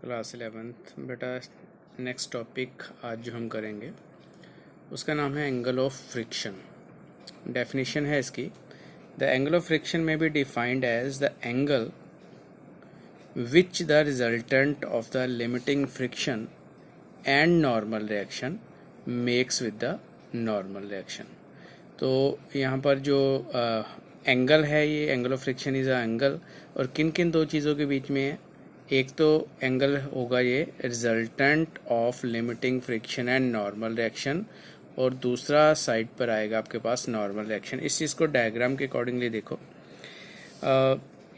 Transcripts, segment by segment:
Class 11th बेटा। Next topic आज जो हम करेंगे उसका नाम है एंगल ऑफ फ्रिक्शन। डेफिनेशन है इसकी, the angle of friction may be defined as the angle which the resultant of the limiting friction and normal reaction makes with the normal reaction. तो यहाँ पर जो एंगल है, ये angle of friction is a angle, और किन किन दो चीज़ों के बीच में है। एक तो एंगल होगा ये resultant of limiting friction and normal reaction, और दूसरा साइड पर आएगा आपके पास नॉर्मल रिएक्शन। इस चीज़ को डायग्राम के अकॉर्डिंगली देखो।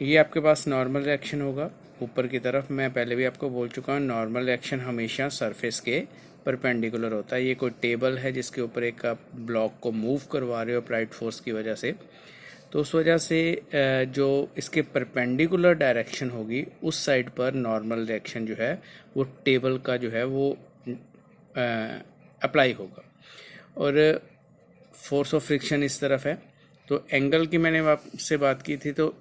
ये आपके पास नॉर्मल रिएक्शन होगा ऊपर की तरफ। मैं पहले भी आपको बोल चुका हूँ, नॉर्मल रिएक्शन हमेशा सरफेस के परपेंडिकुलर होता है। ये कोई टेबल है जिसके ऊपर एक आप ब्लॉक को मूव करवा रहे हो अप्लाइड फोर्स की वजह से, तो उस वजह से जो इसके परपेंडिकुलर डायरेक्शन होगी उस साइड पर नॉर्मल रिएक्शन जो है वो टेबल का जो है वो अप्लाई होगा, और फोर्स ऑफ फ्रिक्शन इस तरफ है। तो एंगल की मैंने आपसे बात की थी, तो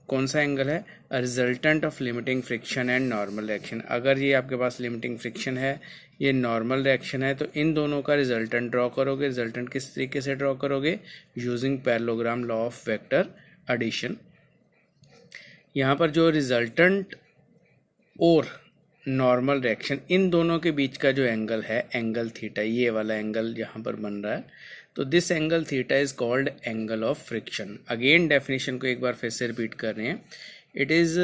कौन सा एंगल है? Resultant of limiting friction and normal reaction. अगर ये आपके पास लिमिटिंग फ्रिक्शन है, ये नॉर्मल रिएक्शन है, तो इन दोनों का रिजल्टेंट ड्रॉ करोगे। रिजल्टेंट किस तरीके से ड्रॉ करोगे? Using parallelogram law of vector addition. यहाँ पर जो रिजल्टेंट और नॉर्मल रिएक्शन, इन दोनों के बीच का जो एंगल है, एंगल थीटा, ये वाला एंगल यहाँ पर बन रहा है, तो this angle theta is called angle of friction. Again definition को एक बार फिर से रिपीट कर रहे हैं। It is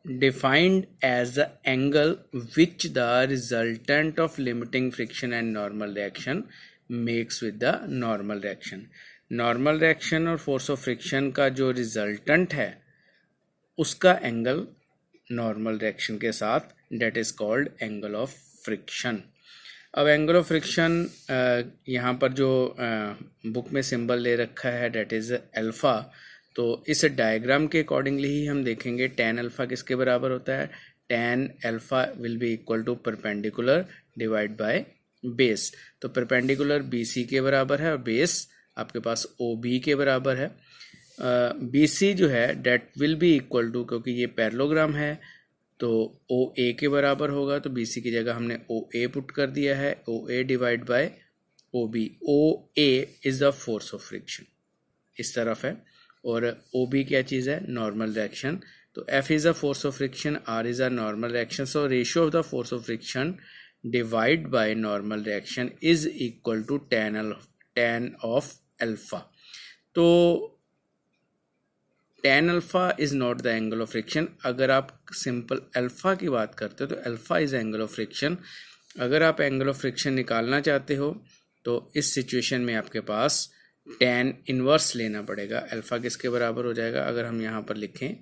defined as the angle which the resultant of limiting friction and normal reaction makes with the normal reaction. Normal reaction और force of friction का जो रिजल्टेंट है उसका एंगल नॉर्मल रिएक्शन के साथ, that is called angle of friction. अब angle of friction यहाँ पर जो बुक में सिंबल ले रखा है, डेट इज अल्फा। तो इस डायग्राम के अकॉर्डिंगली ही हम देखेंगे tan अल्फा किसके बराबर होता है। tan alpha will be equal to perpendicular divide by base. तो परपेंडिकुलर BC के बराबर है और बेस आपके पास OB के बराबर है। BC जो है that will be equal to, क्योंकि ये पैरेललोग्राम है तो OA के बराबर होगा, तो BC की जगह हमने OA पुट कर दिया है, OA divide by OB। OA is the force of friction, इस तरफ है, और OB क्या चीज़ है? Normal reaction. तो F is the force of friction, R is the normal reaction. So ratio of the force of friction divide by normal reaction is equal to tan of alpha. तो tan alpha is not the angle of friction. अगर आप simple alpha की बात करते हो तो alpha is angle of friction. अगर आप एंगल ऑफ फ्रिक्शन निकालना चाहते हो तो इस सिचुएशन में आपके पास tan इनवर्स लेना पड़ेगा। अल्फा किसके बराबर हो जाएगा? अगर हम यहाँ पर लिखें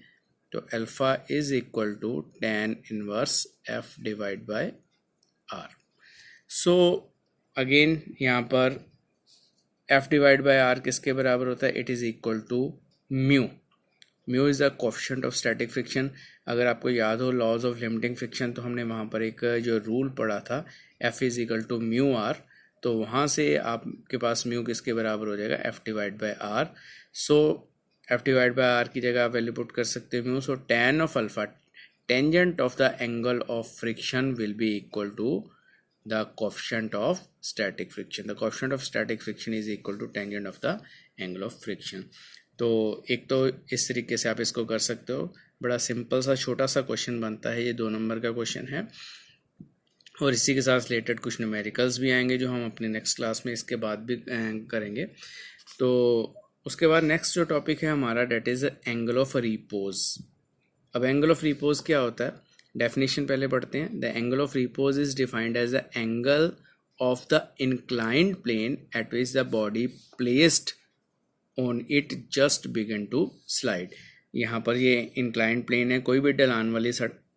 तो alpha is equal to tan inverse F divide by R। So again यहाँ पर F डिवाइड बाय R किसके बराबर होता है? It is equal to mu. Mu is the coefficient of static friction. अगर आपको याद हो लॉज ऑफ लिमिटिंग फ्रिक्शन, तो हमने वहाँ पर एक जो रूल पढ़ा था, F is equal to mu R, तो वहाँ से आपके पास म्यू किसके बराबर हो जाएगा? F divide by R। So F divide by R की जगह आप वैल्यू पुट कर सकते हो mu. So tan of alpha, tangent of the angle of friction will be equal to the coefficient of static friction. The coefficient of static friction is equal to tangent of the angle of friction. तो एक तो इस तरीके से आप इसको कर सकते हो। बड़ा सिंपल सा छोटा सा क्वेश्चन बनता है, ये 2 नंबर का क्वेश्चन है, और इसी के साथ रिलेटेड कुछ न्यूमेरिकल्स भी आएंगे जो हम अपने नेक्स्ट क्लास में इसके बाद भी करेंगे। तो उसके बाद नेक्स्ट जो टॉपिक है हमारा, that is angle of repose. अब एंगल ऑफ रिपोज क्या होता है? डेफिनेशन पहले पढ़ते हैं। The angle of repose is defined as the angle of the inclined plane at which the body placed on it just began to slide. यहाँ पर ये इंक्लाइंड प्लेन है, कोई भी ढलान वाली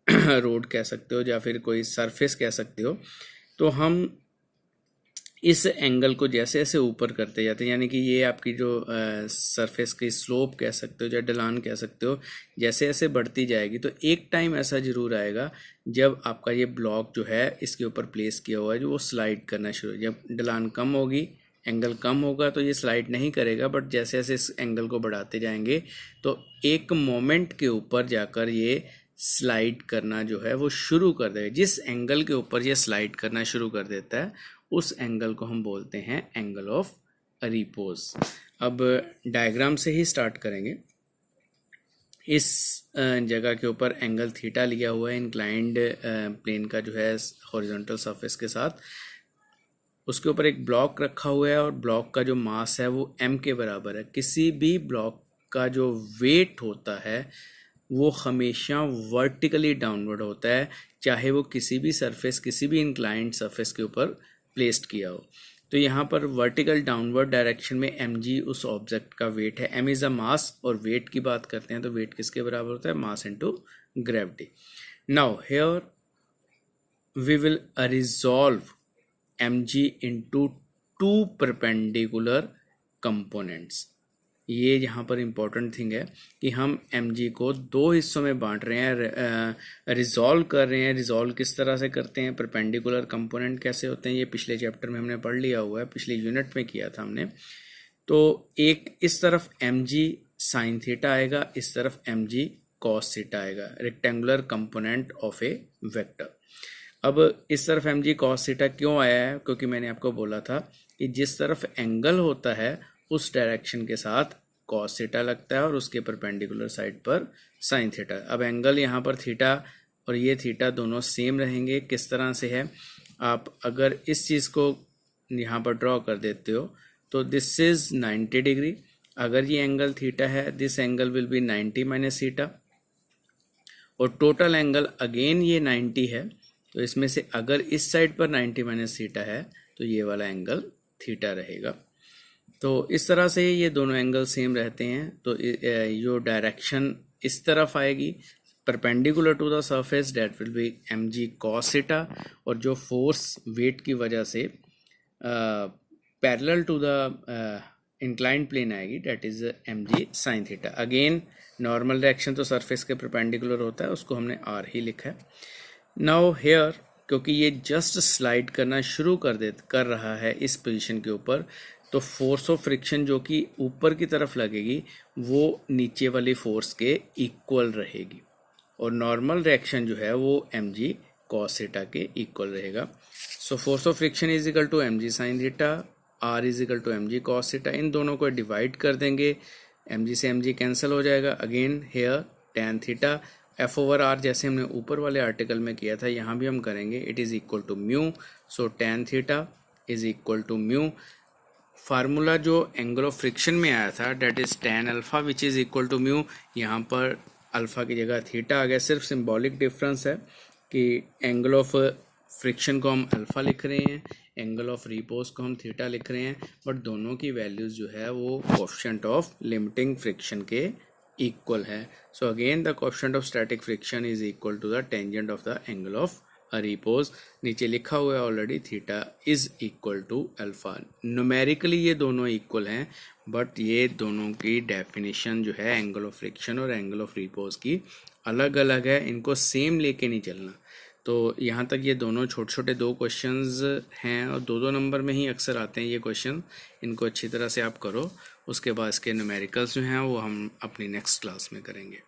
रोड कह सकते हो या फिर कोई सरफेस कह सकते हो। तो हम इस एंगल को जैसे जैसे ऊपर करते जाते हैं, यानी कि ये आपकी जो सरफेस की स्लोप कह सकते हो या ढलान कह सकते हो, जैसे जैसे बढ़ती जाएगी, तो एक टाइम ऐसा ज़रूर आएगा जब आपका ये ब्लॉक जो है इसके ऊपर प्लेस किया हुआ है जो वो स्लाइड करना शुरू। जब ढलान कम होगी, एंगल कम होगा, तो ये स्लाइड नहीं करेगा, बट जैसे जैसे इस एंगल को बढ़ाते जाएंगे तो एक मोमेंट के ऊपर जाकर ये स्लाइड करना जो है वो शुरू कर देगा, जिस एंगल के ऊपर ये स्लाइड करना शुरू कर देता है उस एंगल को हम बोलते हैं एंगल ऑफ रिपोज। अब डायग्राम से ही स्टार्ट करेंगे। इस जगह के ऊपर एंगल थीटा लिया हुआ है इंक्लाइंड प्लेन का जो है हॉरिजॉन्टल सरफेस के साथ। उसके ऊपर एक ब्लॉक रखा हुआ है और ब्लॉक का जो मास है वो m के बराबर है। किसी भी ब्लॉक का जो वेट होता है वो हमेशा वर्टिकली डाउनवर्ड होता है, चाहे वो किसी भी सरफेस, किसी भी इंक्लाइंड सरफेस के ऊपर प्लेस्ड किया हो। तो यहाँ पर वर्टिकल डाउनवर्ड डायरेक्शन में mg उस ऑब्जेक्ट का वेट है। m इज़ अ मास, और वेट की बात करते हैं तो वेट किसके बराबर होता है? Mass into gravity. Now here we will resolve mg into two perpendicular components. ये यहाँ पर इम्पोर्टेंट थिंग है कि हम mg को दो हिस्सों में बांट रहे हैं, रिजॉल्व कर रहे हैं। रिजॉल्व किस तरह से करते हैं, परपेंडिकुलर कंपोनेंट कैसे होते हैं, ये पिछले चैप्टर में हमने पढ़ लिया हुआ है, पिछले यूनिट में किया था हमने। तो एक इस तरफ mg साइन थीटा आएगा, इस तरफ mg कॉस थीटा आएगा, rectangular component of A vector. अब इस तरफ mg cos थीटा क्यों आया है? क्योंकि मैंने आपको बोला था कि जिस तरफ एंगल होता है उस डायरेक्शन के साथ cos थीटा लगता है और उसके परपेंडिकुलर साइड पर sin थीटा। अब एंगल यहाँ पर थीटा और ये थीटा दोनों सेम रहेंगे। किस तरह से है? आप अगर इस चीज़ को यहाँ पर ड्रॉ कर देते हो तो दिस इज़ 90 डिग्री। अगर ये एंगल थीटा है, this angle will be 90 minus theta, और टोटल एंगल अगेन ये 90 है। तो इसमें से अगर इस साइड पर 90 माइनस थीटा है तो ये वाला एंगल थीटा रहेगा। तो इस तरह से ये दोनों एंगल सेम रहते हैं। तो जो डायरेक्शन इस तरफ आएगी perpendicular to the surface, that will be mg cos theta, और जो फोर्स वेट की वजह से parallel to the inclined plane आएगी, that is mg sin theta. Again normal direction तो सरफेस के परपेंडिकुलर होता है, उसको हमने r ही लिखा है। नाउ हेयर, क्योंकि ये जस्ट स्लाइड करना शुरू कर रहा है इस पोजीशन के ऊपर, तो फोर्स ऑफ फ्रिक्शन जो कि ऊपर की तरफ लगेगी वो नीचे वाली फोर्स के इक्वल रहेगी, और नॉर्मल रिएक्शन जो है वो mg cos थीटा के इक्वल रहेगा। So force of friction is equal to mg sin theta, r is equal to mg cos theta. इन दोनों को डिवाइड कर देंगे, mg से mg कैंसिल हो जाएगा। Again here tan theta F over R, जैसे हमने ऊपर वाले आर्टिकल में किया था यहाँ भी हम करेंगे। It is equal to mu, so tan theta is equal to mu. Formula जो एंगल ऑफ फ्रिक्शन में आया था that is tan alpha which is equal to mu, यहाँ पर अल्फा की जगह थीटा आ गया। सिर्फ सिंबॉलिक डिफरेंस है कि एंगल ऑफ फ्रिक्शन को हम अल्फा लिख रहे हैं, एंगल ऑफ रिपोज को हम थीटा लिख रहे हैं, बट दोनों की वैल्यूज़ जो है वो कोएफिशिएंट ऑफ लिमिटिंग फ्रिक्शन के इक्वल है। So again the coefficient of static friction is equal to the tangent of the angle of repose. नीचे लिखा हुआ है already, theta is equal to alpha. Numerically ये दोनों इक्वल हैं, बट ये दोनों की डेफिनेशन जो है एंगल ऑफ फ्रिक्शन और एंगल ऑफ रिपोज की अलग अलग है, इनको सेम लेके नहीं चलना। तो यहाँ तक ये दोनों छोटे छोटे दो क्वेश्चंस हैं और दो नंबर में ही अक्सर आते हैं ये क्वेश्चन। इनको अच्छी तरह से आप करो, उसके बाद इसके न्यूमेरिकल्स जो हैं वो हम अपनी नेक्स्ट क्लास में करेंगे।